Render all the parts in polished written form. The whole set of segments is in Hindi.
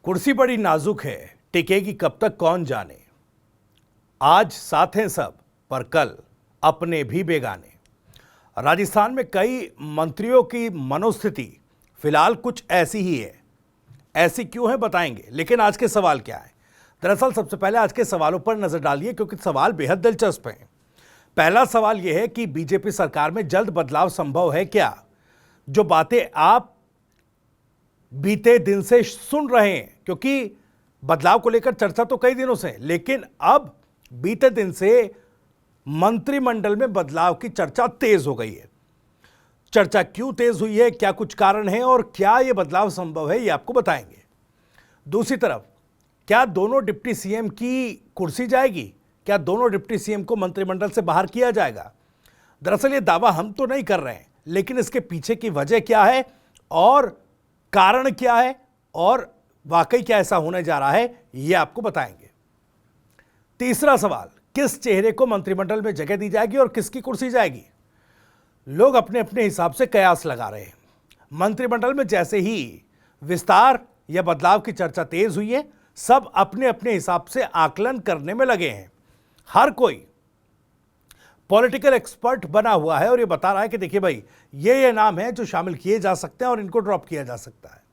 कुर्सी बड़ी नाजुक है, टिकेगी कब तक कौन जाने। आज साथ हैं सब, पर कल अपने भी बेगाने। राजस्थान में कई मंत्रियों की मनोस्थिति फिलहाल कुछ ऐसी ही है। ऐसी क्यों है बताएंगे, लेकिन आज के सवाल क्या है। दरअसल सबसे पहले आज के सवालों पर नजर डालिए, क्योंकि सवाल बेहद दिलचस्प हैं। पहला सवाल यह है कि बीजेपी सरकार में जल्द बदलाव संभव है क्या। जो बातें आप बीते दिन से सुन रहे हैं, क्योंकि बदलाव को लेकर चर्चा तो कई दिनों से है, लेकिन अब बीते दिन से मंत्रिमंडल में बदलाव की चर्चा तेज हो गई है। चर्चा क्यों तेज हुई है, क्या कुछ कारण है और क्या यह बदलाव संभव है, यह आपको बताएंगे। दूसरी तरफ, क्या दोनों डिप्टी सीएम की कुर्सी जाएगी, क्या दोनों डिप्टी सीएम को मंत्रिमंडल से बाहर किया जाएगा। दरअसल यह दावा हम तो नहीं कर रहे हैं, लेकिन इसके पीछे की वजह क्या है और कारण क्या है और वाकई क्या ऐसा होने जा रहा है, यह आपको बताएंगे। तीसरा सवाल, किस चेहरे को मंत्रिमंडल में जगह दी जाएगी और किसकी कुर्सी जाएगी। लोग अपने अपने हिसाब से कयास लगा रहे हैं। मंत्रिमंडल में जैसे ही विस्तार या बदलाव की चर्चा तेज हुई है, सब अपने अपने हिसाब से आकलन करने में लगे हैं। हर कोई पॉलिटिकल एक्सपर्ट बना हुआ है और ये बता रहा है कि देखिए भाई, ये नाम है जो शामिल किए जा सकते हैं और इनको ड्रॉप किया जा सकता है।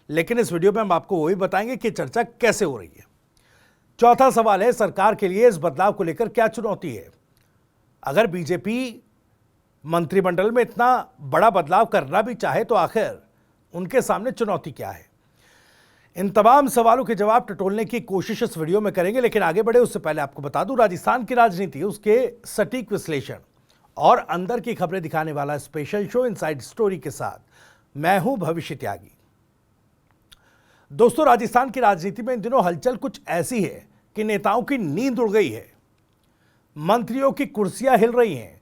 लेकिन इस वीडियो में हम आपको वही बताएंगे कि चर्चा कैसे हो रही है। चौथा सवाल है, सरकार के लिए इस बदलाव को लेकर क्या चुनौती है। अगर बीजेपी मंत्रिमंडल में इतना बड़ा बदलाव करना भी चाहे तो आखिर उनके सामने चुनौती क्या है। इन तमाम सवालों के जवाब टटोलने की कोशिश इस वीडियो में करेंगे, लेकिन आगे बढ़े उससे पहले आपको बता दूं, राजस्थान की राजनीति, उसके सटीक विश्लेषण और अंदर की खबरें दिखाने वाला स्पेशल शो इनसाइड स्टोरी के साथ मैं हूं भविष्य त्यागी। दोस्तों, राजस्थान की राजनीति में इन दिनों हलचल कुछ ऐसी है कि नेताओं की नींद उड़ गई है, मंत्रियों की कुर्सियां हिल रही हैं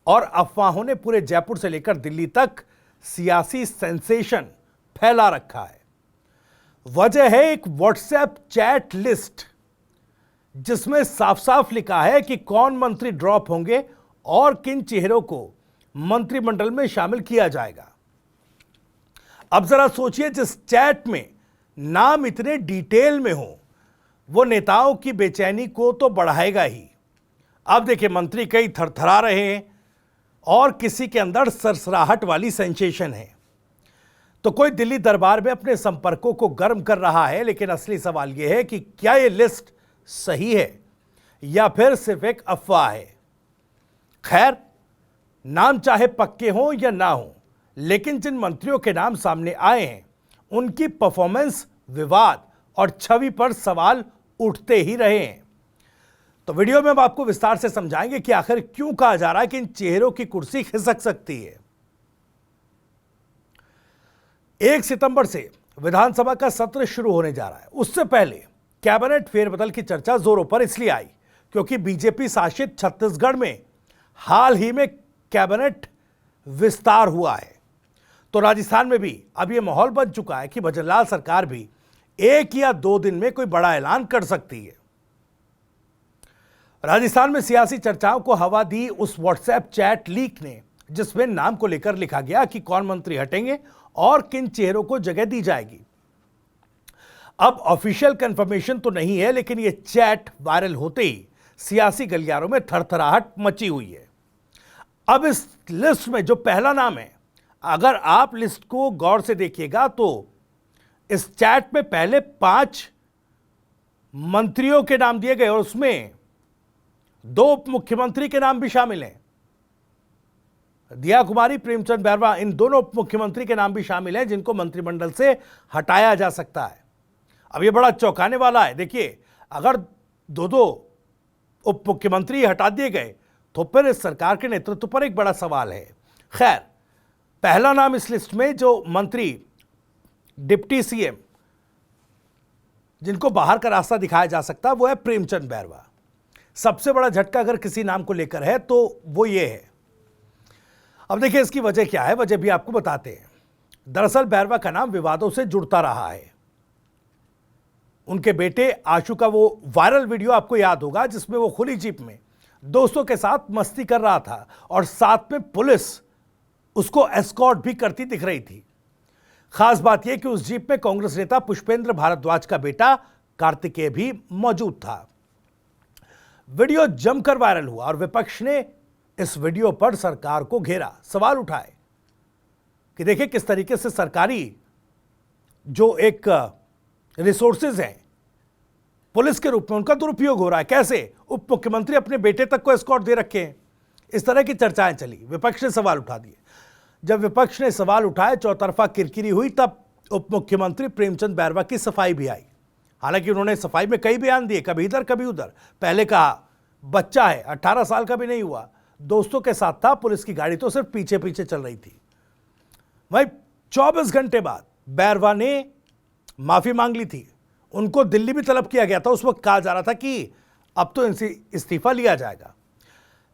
और अफवाहों ने पूरे जयपुर से लेकर दिल्ली तक सियासी सेंसेशन फैला रखा है। वजह है एक व्हाट्सएप चैट लिस्ट, जिसमें साफ साफ लिखा है कि कौन मंत्री ड्रॉप होंगे और किन चेहरों को मंत्रिमंडल में शामिल किया जाएगा। अब जरा सोचिए, जिस चैट में नाम इतने डिटेल में हो, वो नेताओं की बेचैनी को तो बढ़ाएगा ही। अब देखिए, मंत्री कई थरथरा रहे हैं और किसी के अंदर सरसराहट वाली सेंसेशन है, तो कोई दिल्ली दरबार में अपने संपर्कों को गर्म कर रहा है। लेकिन असली सवाल यह है कि क्या यह लिस्ट सही है या फिर सिर्फ एक अफवाह है। खैर, नाम चाहे पक्के हों या ना हो, लेकिन जिन मंत्रियों के नाम सामने आए हैं, उनकी परफॉर्मेंस, विवाद और छवि पर सवाल उठते ही रहे हैं। तो वीडियो में हम आपको विस्तार से समझाएंगे कि आखिर क्यों कहा जा रहा है कि इन चेहरों की कुर्सी खिसक सकती है। 1 सितंबर से विधानसभा का सत्र शुरू होने जा रहा है। उससे पहले कैबिनेट फेरबदल की चर्चा जोरों पर इसलिए आई क्योंकि बीजेपी शासित छत्तीसगढ़ में हाल ही में कैबिनेट विस्तार हुआ है। तो राजस्थान में भी अब यह माहौल बन चुका है कि भजनलाल सरकार भी 1 या 2 दिन में कोई बड़ा ऐलान कर सकती है। राजस्थान में सियासी चर्चाओं को हवा दी उस व्हाट्सएप चैट लीक ने, जिसमें नाम को लेकर लिखा गया कि कौन मंत्री हटेंगे और किन चेहरों को जगह दी जाएगी। अब ऑफिशियल कंफर्मेशन तो नहीं है, लेकिन यह चैट वायरल होते ही सियासी गलियारों में थरथराहट मची हुई है। अब इस लिस्ट में जो पहला नाम है, अगर आप लिस्ट को गौर से देखिएगा तो इस चैट में पहले 5 मंत्रियों के नाम दिए गए और उसमें 2 उप मुख्यमंत्री के नाम भी शामिल हैं। दिया कुमारी, प्रेमचंद बैरवा, इन दोनों उप मुख्यमंत्री के नाम भी शामिल हैं, जिनको मंत्रिमंडल से हटाया जा सकता है। अब यह बड़ा चौंकाने वाला है। देखिए, अगर 2 उप मुख्यमंत्री हटा दिए गए तो फिर इस सरकार के नेतृत्व पर एक बड़ा सवाल है। खैर, पहला नाम इस लिस्ट में जो मंत्री डिप्टी सीएम जिनको बाहर का रास्ता दिखाया जा सकता है, वो है प्रेमचंद बैरवा। सबसे बड़ा झटका अगर किसी नाम को लेकर है तो वो ये है। अब देखिए, इसकी वजह क्या है, वजह भी आपको बताते हैं। दरअसल बैरवा का नाम विवादों से जुड़ता रहा है। उनके बेटे आशु का वो वायरल वीडियो आपको याद होगा, जिसमें वो खुली जीप में दोस्तों के साथ मस्ती कर रहा था और साथ में पुलिस उसको एस्कॉर्ट भी करती दिख रही थी। खास बात यह कि उस जीप में कांग्रेस नेता पुष्पेंद्र भारद्वाज का बेटा कार्तिकेय भी मौजूद था। वीडियो जमकर वायरल हुआ और विपक्ष ने इस वीडियो पर सरकार को घेरा, सवाल उठाए कि देखिए किस तरीके से सरकारी जो एक रिसोर्सेज हैं पुलिस के रूप में उनका दुरुपयोग हो रहा है। कैसे उप मुख्यमंत्री अपने बेटे तक को एस्कॉर्ट दे रखे हैं। इस तरह की चर्चाएं चली, विपक्ष ने सवाल उठा दिए। जब विपक्ष ने सवाल उठाए, चौतरफा किरकिरी हुई, तब उप मुख्यमंत्री प्रेमचंद बैरवा की सफाई भी आई। हालांकि उन्होंने सफाई में कई बयान दिए, कभी इधर कभी उधर। पहले कहा बच्चा है, 18 साल का भी नहीं हुआ, दोस्तों के साथ था, पुलिस की गाड़ी तो सिर्फ पीछे पीछे चल रही थी। वही 24 घंटे बाद बैरवा ने माफी मांग ली थी। उनको दिल्ली भी तलब किया गया था। उस वक्त कहा जा रहा था कि अब तो इनसे इस्तीफा लिया जाएगा,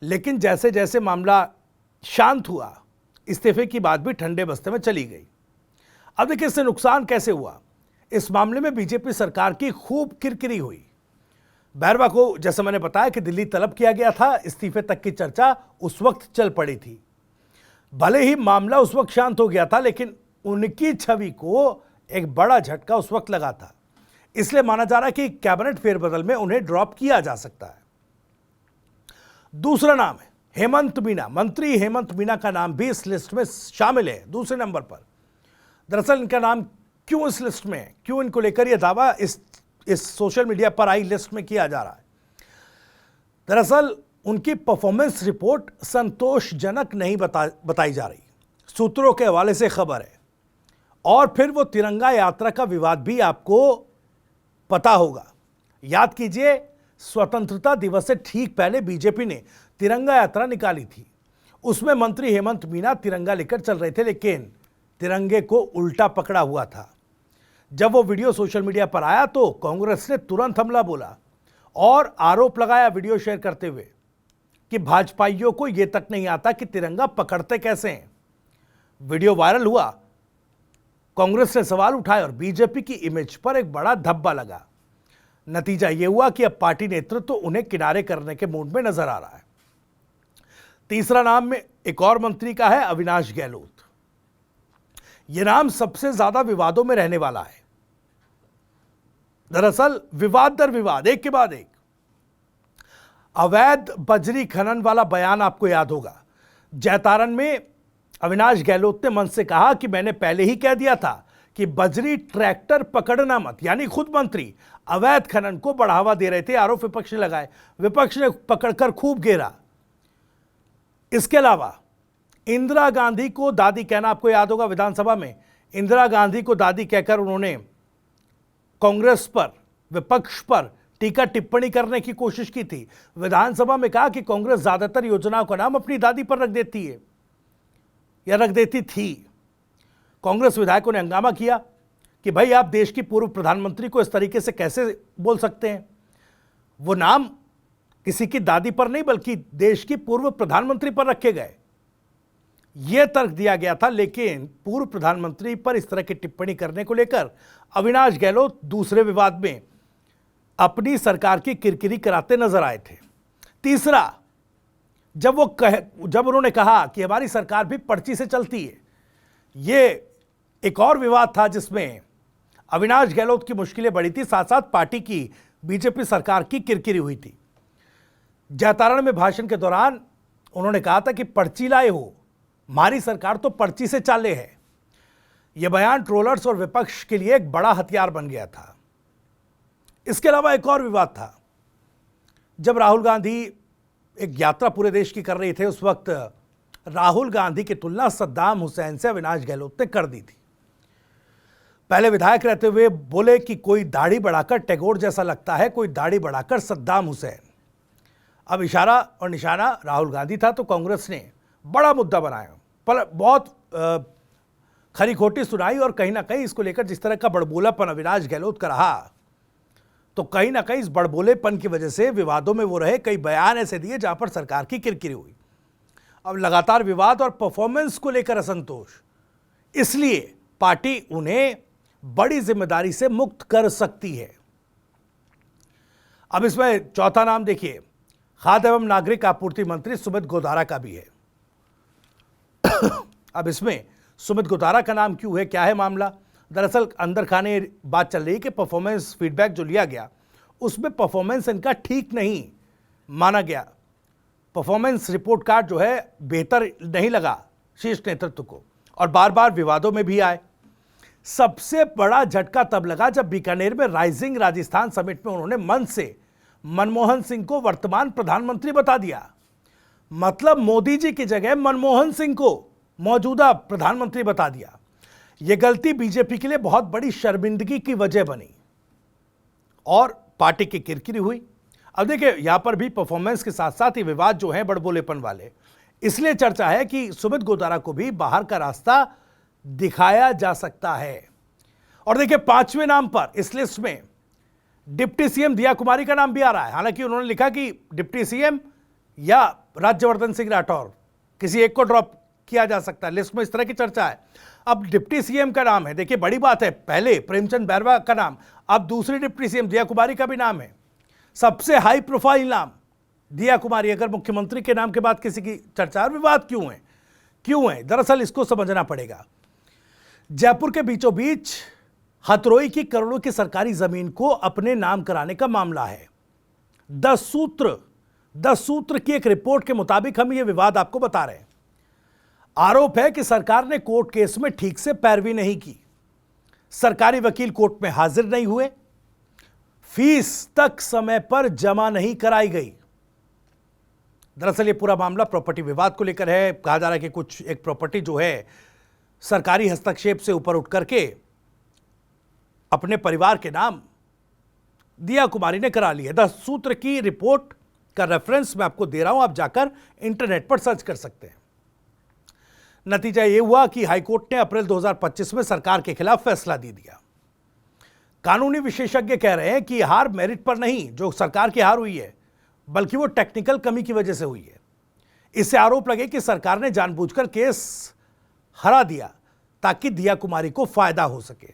लेकिन जैसे जैसे मामला शांत हुआ, इस्तीफे की बात भी ठंडे बस्ते में चली गई। अब देखिए इससे नुकसान कैसे हुआ। इस मामले में बीजेपी सरकार की खूब किरकिरी हुई। बैरवा को, जैसे मैंने बताया, कि दिल्ली तलब किया गया था। इस्तीफे तक की चर्चा उस वक्त चल पड़ी थी। भले ही मामला उस वक्त शांत हो गया था, लेकिन उनकी छवि को एक बड़ा झटका उस वक्त लगा था। इसलिए माना जा रहा है कि कैबिनेट फेरबदल में उन्हें ड्रॉप किया जा सकता है। दूसरा नाम है हेमंत मीना। मंत्री हेमंत मीना का नाम भी इस लिस्ट में शामिल है, दूसरे नंबर पर। दरअसल इनका नाम क्यों इस लिस्ट में है, क्यों इनको लेकर यह दावा इस सोशल मीडिया पर आई लिस्ट में किया जा रहा है। दरअसल उनकी परफॉर्मेंस रिपोर्ट संतोषजनक नहीं बताई जा रही, सूत्रों के हवाले से खबर है। और फिर वो तिरंगा यात्रा का विवाद भी आपको पता होगा। याद कीजिए, स्वतंत्रता दिवस से ठीक पहले बीजेपी ने तिरंगा यात्रा निकाली थी। उसमें मंत्री हेमंत मीना तिरंगा लेकर चल रहे थे, लेकिन तिरंगे को उल्टा पकड़ा हुआ था। जब वो वीडियो सोशल मीडिया पर आया तो कांग्रेस ने तुरंत हमला बोला और आरोप लगाया वीडियो शेयर करते हुए कि भाजपाइयों को यह तक नहीं आता कि तिरंगा पकड़ते कैसे हैं। वीडियो वायरल हुआ, कांग्रेस ने सवाल उठाए और बीजेपी की इमेज पर एक बड़ा धब्बा लगा। नतीजा यह हुआ कि अब पार्टी नेतृत्व तो उन्हें किनारे करने के मूड में नजर आ रहा है। तीसरा नाम में एक और मंत्री का है, अविनाश गहलोत। यह नाम सबसे ज्यादा विवादों में रहने वाला है। दरअसल विवाद दर विवाद, एक के बाद एक। अवैध बजरी खनन वाला बयान आपको याद होगा। जैतारण में अविनाश गहलोत ने मंच से कहा कि मैंने पहले ही कह दिया था कि बजरी ट्रैक्टर पकड़ना मत, यानी खुद मंत्री अवैध खनन को बढ़ावा दे रहे थे। आरोप विपक्ष ने लगाए, विपक्ष ने पकड़कर खूब घेरा। इसके अलावा इंदिरा गांधी को दादी कहना आपको याद होगा। विधानसभा में इंदिरा गांधी को दादी कहकर उन्होंने कांग्रेस पर, विपक्ष पर टीका टिप्पणी करने की कोशिश की थी। विधानसभा में कहा कि कांग्रेस ज्यादातर योजनाओं का नाम अपनी दादी पर रख देती है या रख देती थी। कांग्रेस विधायकों ने हंगामा किया कि भाई आप देश की पूर्व प्रधानमंत्री को इस तरीके से कैसे बोल सकते हैं। वो नाम किसी की दादी पर नहीं बल्कि देश की पूर्व प्रधानमंत्री पर रखे गए, यह तर्क दिया गया था। लेकिन पूर्व प्रधानमंत्री पर इस तरह की टिप्पणी करने को लेकर अविनाश गहलोत दूसरे विवाद में अपनी सरकार की किरकिरी कराते नजर आए थे। तीसरा, जब उन्होंने कहा कि हमारी सरकार भी पर्ची से चलती है, यह एक और विवाद था जिसमें अविनाश गहलोत की मुश्किलें बढ़ी थी, साथ साथ पार्टी की, बीजेपी सरकार की किरकिरी हुई थी। जैतारण में भाषण के दौरान उन्होंने कहा था कि पर्ची लाए हो, हमारी सरकार तो पर्ची से चाले है। यह बयान ट्रोलर्स और विपक्ष के लिए एक बड़ा हथियार बन गया था। इसके अलावा एक और विवाद था। जब राहुल गांधी एक यात्रा पूरे देश की कर रहे थे, उस वक्त राहुल गांधी की तुलना सद्दाम हुसैन से अविनाश गहलोत ने कर दी थी। पहले विधायक रहते हुए बोले कि कोई दाढ़ी बढ़ाकर टैगोर जैसा लगता है, कोई दाढ़ी बढ़ाकर सद्दाम हुसैन। अब इशारा और निशाना राहुल गांधी था, तो कांग्रेस ने बड़ा मुद्दा बनाया, पर बहुत खरी खोटी सुनाई। और कहीं ना कहीं इसको लेकर जिस तरह का बड़बोलापन अविनाश गहलोत का रहा, तो कहीं ना कहीं इस बड़बोलेपन की वजह से विवादों में वो रहे। कई बयान ऐसे दिए जहां पर सरकार की किरकिरी हुई। अब लगातार विवाद और परफॉर्मेंस को लेकर असंतोष, इसलिए पार्टी उन्हें बड़ी जिम्मेदारी से मुक्त कर सकती है। अब इसमें चौथा नाम देखिए, खाद्य एवं नागरिक आपूर्ति मंत्री सुमित गोधारा का भी है। अब इसमें सुमित गोतारा का नाम क्यों है, क्या है मामला? दरअसल अंदर खाने बात चल रही है कि परफॉर्मेंस फीडबैक जो लिया गया उसमें परफॉर्मेंस इनका ठीक नहीं माना गया। परफॉर्मेंस रिपोर्ट कार्ड जो है बेहतर नहीं लगा शीर्ष नेतृत्व को और बार बार विवादों में भी आए। सबसे बड़ा झटका तब लगा जब बीकानेर में राइजिंग राजस्थान समिट में उन्होंने मंच से मनमोहन सिंह को वर्तमान प्रधानमंत्री बता दिया। मतलब मोदी जी की जगह मनमोहन सिंह को मौजूदा प्रधानमंत्री बता दिया। यह गलती बीजेपी के लिए बहुत बड़ी शर्मिंदगी की वजह बनी और पार्टी की किरकिरी हुई। अब देखिए, यहां पर भी परफॉर्मेंस के साथ साथ ही विवाद जो है बड़बोलेपन वाले, इसलिए चर्चा है कि सुमित गोतारा को भी बाहर का रास्ता दिखाया जा सकता है। और देखिए, 5वें नाम पर इस लिस्ट में डिप्टी सीएम दिया कुमारी का नाम भी आ रहा है। हालांकि उन्होंने लिखा कि डिप्टी सीएम या राज्यवर्धन सिंह राठौर, किसी एक को ड्रॉप किया जा सकता है। लिस्ट में इस तरह की चर्चा है। अब डिप्टी सीएम का नाम है, देखिए बड़ी बात है, पहले प्रेमचंद बैरवा का नाम, अब दूसरी डिप्टी सीएम दिया कुमारी का भी नाम है। सबसे हाई प्रोफाइल नाम दिया कुमारी। अगर मुख्यमंत्री के नाम के बाद किसी की चर्चा और विवाद क्यों है? दरअसल इसको समझना पड़ेगा। जयपुर के बीचों बीच हथरोई की करोड़ों की सरकारी जमीन को अपने नाम कराने का मामला है। 10 सूत्र की एक रिपोर्ट के मुताबिक हम ये विवाद आपको बता रहे हैं। आरोप है कि सरकार ने कोर्ट केस में ठीक से पैरवी नहीं की, सरकारी वकील कोर्ट में हाजिर नहीं हुए, फीस तक समय पर जमा नहीं कराई गई। दरअसल ये पूरा मामला प्रॉपर्टी विवाद को लेकर है। कहा जा रहा है कि कुछ एक प्रॉपर्टी जो है सरकारी हस्तक्षेप से ऊपर उठ करके अपने परिवार के नाम दिया कुमारी ने करा ली है। 10 सूत्र की रिपोर्ट का रेफरेंस मैं आपको दे रहा हूं, आप जाकर इंटरनेट पर सर्च कर सकते हैं। नतीजा यह हुआ कि हाईकोर्ट ने अप्रैल 2025 में सरकार के खिलाफ फैसला दे दिया। कानूनी विशेषज्ञ कह रहे हैं कि हार मेरिट पर नहीं, जो सरकार की हार हुई है, बल्कि वो टेक्निकल कमी की वजह से हुई है। इससे आरोप लगे कि सरकार ने जानबूझकर केस हरा दिया ताकि दिया कुमारी को फायदा हो सके।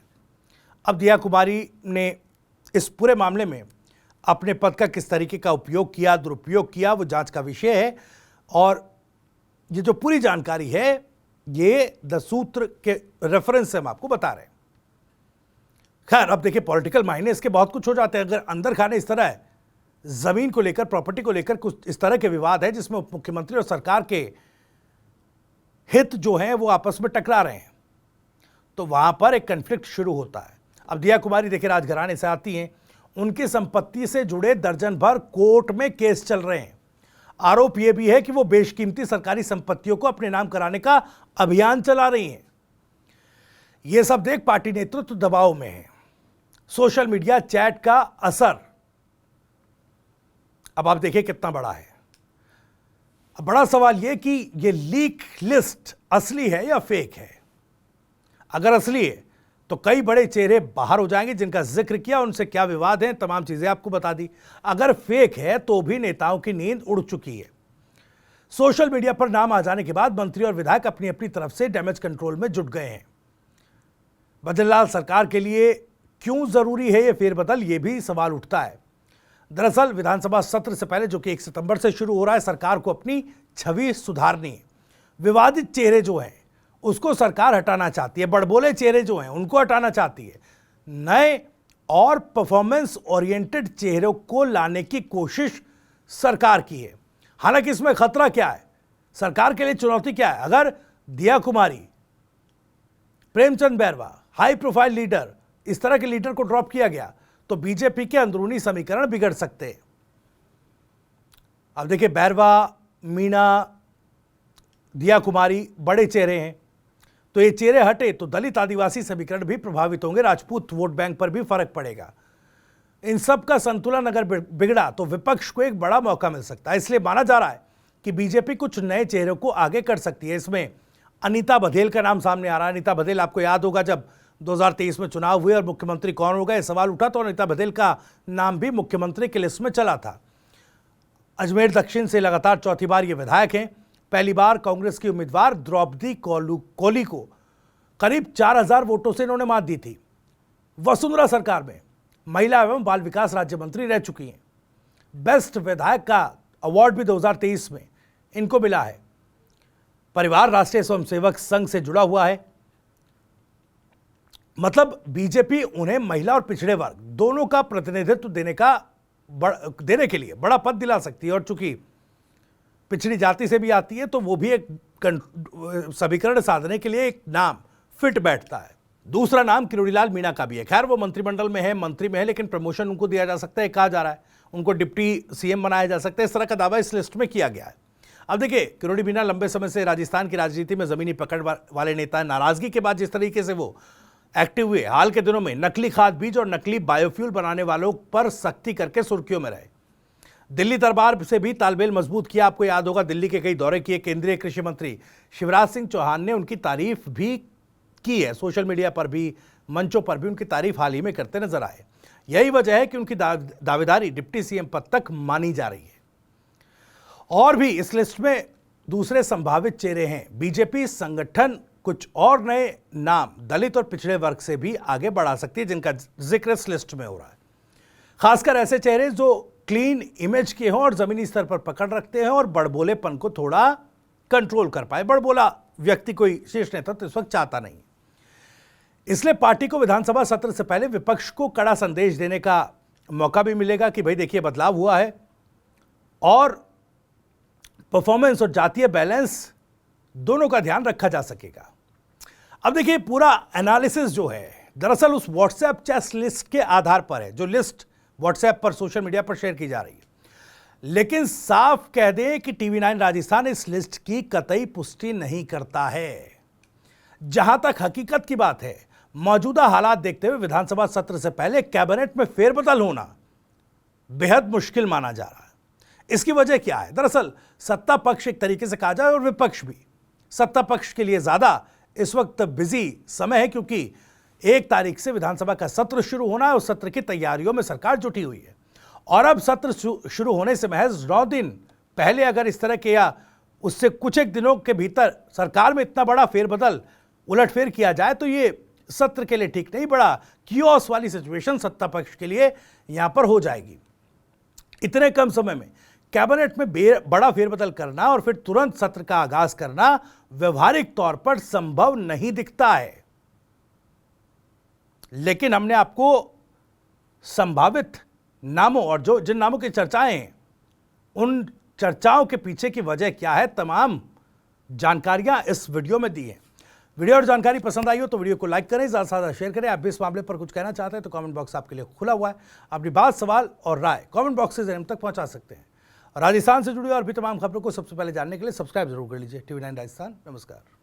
अब दिया कुमारी ने इस पूरे मामले में अपने पद का किस तरीके का उपयोग किया, दुरुपयोग किया, वो जांच का विषय है। और ये जो पूरी जानकारी है ये 10 सूत्र के रेफरेंस से हम आपको बता रहे हैं। खैर, अब देखिए पॉलिटिकल मायने इसके बहुत कुछ हो जाते हैं। अगर अंदर खाने इस तरह है, जमीन को लेकर, प्रॉपर्टी को लेकर कुछ इस तरह के विवाद है जिसमें उप मुख्यमंत्री और सरकार के हित जो हैं वो आपस में टकरा रहे हैं, तो वहां पर एक कन्फ्लिक्ट शुरू होता है। अब दिया कुमारी देखिए राजघराने से आती हैं, उनकी संपत्ति से जुड़े दर्जन भर कोर्ट में केस चल रहे हैं। आरोप यह भी है कि वो बेशकीमती सरकारी संपत्तियों को अपने नाम कराने का अभियान चला रही हैं। यह सब देख पार्टी नेतृत्व दबाव में है। सोशल मीडिया चैट का असर अब आप देखिए कितना बड़ा है। अब बड़ा सवाल यह कि यह लीक लिस्ट असली है या फेक है। अगर असली है तो कई बड़े चेहरे बाहर हो जाएंगे जिनका जिक्र किया, उनसे क्या विवाद है, तमाम चीजें आपको बता दी। अगर फेक है तो भी नेताओं की नींद उड़ चुकी है। सोशल मीडिया पर नाम आ जाने के बाद मंत्री और विधायक अपनी अपनी तरफ से डैमेज कंट्रोल में जुट गए हैं। बद्रीलाल सरकार के लिए क्यों जरूरी है यह फेरबदल, यह भी सवाल उठता है। दरअसल विधानसभा सत्र से पहले, जो कि 1 सितंबर से शुरू हो रहा है, सरकार को अपनी छवि सुधारनी है। विवादित चेहरे जो हैं उसको सरकार हटाना चाहती है, बड़बोले चेहरे जो हैं उनको हटाना चाहती है। नए और परफॉर्मेंस ओरिएंटेड चेहरों को लाने की कोशिश सरकार की है। हालांकि इसमें खतरा क्या है, सरकार के लिए चुनौती क्या है? अगर Diya Kumari, Premchand Bairwa, high profile leader, इस तरह के लीडर को ड्रॉप किया गया तो बीजेपी के अंदरूनी समीकरण बिगड़ सकते हैं। अब देखिए, बैरवा, मीणा, दिया कुमारी बड़े चेहरे हैं, तो ये चेहरे हटे तो दलित आदिवासी समीकरण भी प्रभावित होंगे, राजपूत वोट बैंक पर भी फर्क पड़ेगा। इन सब का संतुलन अगर बिगड़ा तो विपक्ष को एक बड़ा मौका मिल सकता है। इसलिए माना जा रहा है कि बीजेपी कुछ नए चेहरों को आगे कर सकती है। इसमें अनीता बघेल का नाम सामने आ रहा है। अनीता बघेल, आपको याद होगा जब 2023 में चुनाव हुए और मुख्यमंत्री कौन होगा यह सवाल उठा तो अनीता बघेल का नाम भी मुख्यमंत्री की लिस्ट में चला था। अजमेर दक्षिण से लगातार चौथी बार ये विधायक हैं। पहली बार कांग्रेस की उम्मीदवार द्रौपदी कोली को करीब 4000 वोटों से इन्होंने मात दी थी। वसुंधरा सरकार में महिला एवं बाल विकास राज्य मंत्री रह चुकी हैं। बेस्ट विधायक का अवार्ड भी 2023 में इनको मिला है। परिवार राष्ट्रीय स्वयंसेवक संघ से जुड़ा हुआ है। मतलब बीजेपी उन्हें महिला और पिछड़े वर्ग दोनों का प्रतिनिधित्व देने के लिए बड़ा पद दिला सकती है, और चूंकि पिछड़ी जाति से भी आती है तो वो भी एक समीकरण साधने के लिए एक नाम फिट बैठता है। दूसरा नाम किरोड़ीलाल मीणा का भी है। खैर वो मंत्रिमंडल में है, मंत्री में है, लेकिन प्रमोशन उनको दिया जा सकता है, कहा जा रहा है उनको डिप्टी सीएम बनाया जा सकता है, इस तरह का दावा इस लिस्ट में किया गया है। अब देखिए, किरोड़ी मीणा लंबे समय से राजस्थान की राजनीति में जमीनी पकड़ वाले नेता हैं। नाराजगी के बाद जिस तरीके से वो एक्टिव हुए, हाल के दिनों में नकली खाद बीज और नकली बायोफ्यूल बनाने वालों पर सख्ती करके सुर्खियों में रहे। दिल्ली दरबार से भी तालमेल मजबूत किया। आपको याद होगा, दिल्ली के कई दौरे किए केंद्रीय कृषि मंत्री शिवराज सिंह चौहान ने उनकी तारीफ भी की है। सोशल मीडिया पर भी, मंचों पर भी उनकी तारीफ हाल ही में करते नजर आए। यही वजह है कि उनकी दावेदारी डिप्टी सीएम पद तक मानी जा रही है। और भी इस लिस्ट में दूसरे संभावित चेहरे हैं। बीजेपी संगठन कुछ और नए नाम दलित और पिछड़े वर्ग से भी आगे बढ़ा सकती है, जिनका जिक्र इस लिस्ट में हो रहा है। खासकर ऐसे चेहरे जो क्लीन इमेज के हों और जमीनी स्तर पर पकड़ रखते हैं और बड़बोलेपन को थोड़ा कंट्रोल कर पाए। बड़बोला व्यक्ति कोई शीर्ष नेता तो इस वक्त चाहता नहीं। इसलिए पार्टी को विधानसभा सत्र से पहले विपक्ष को कड़ा संदेश देने का मौका भी मिलेगा कि भाई देखिए, बदलाव हुआ है और परफॉर्मेंस और जातीय बैलेंस दोनों का ध्यान रखा जा सकेगा। अब देखिए, पूरा एनालिसिस जो है दरअसल उस व्हाट्सएप चैट लिस्ट के आधार पर है, जो लिस्ट व्हाट्सएप पर, सोशल मीडिया पर शेयर की जा रही है। लेकिन साफ कह दें कि टीवी9 राजस्थान इस लिस्ट की कतई पुष्टि नहीं करता है। जहां तक हकीकत की बात है, मौजूदा हालात देखते हुए विधानसभा सत्र से पहले कैबिनेट में फेरबदल होना बेहद मुश्किल माना जा रहा है। इसकी वजह क्या है? दरअसल सत्ता पक्ष एक तरीके से कहा जाए और विपक्ष भी, सत्ता पक्ष के लिए ज्यादा इस वक्त बिजी समय है, क्योंकि 1 तारीख से विधानसभा का सत्र शुरू होना है और सत्र की तैयारियों में सरकार जुटी हुई है। और अब सत्र शुरू होने से महज 9 दिन पहले अगर इस तरह के या उससे कुछ एक दिनों के भीतर सरकार में इतना बड़ा फेरबदल, उलटफेर किया जाए तो ये सत्र के लिए ठीक नहीं। बड़ा कियोस वाली सिचुएशन सत्ता पक्ष के लिए यहां पर हो जाएगी। इतने कम समय में कैबिनेट में बड़ा फेरबदल करना और फिर तुरंत सत्र का आगाज करना व्यवहारिक तौर पर संभव नहीं दिखता है। लेकिन हमने आपको संभावित नामों और जिन नामों की चर्चाएं हैं, उन चर्चाओं के पीछे की वजह क्या है, तमाम जानकारियां इस वीडियो में दी हैं। वीडियो और जानकारी पसंद आई हो तो वीडियो को लाइक करें, ज़्यादा से ज़्यादा शेयर करें। आप भी इस मामले पर कुछ कहना चाहते हैं तो कमेंट बॉक्स आपके लिए खुला हुआ है। अपनी बात, सवाल और राय कमेंट बॉक्स से हम तक पहुंचा सकते हैं। राजस्थान से जुड़ी और भी तमाम खबरों को सबसे पहले जानने के लिए सब्सक्राइब जरूर कर लीजिए टीवी9 राजस्थान। नमस्कार।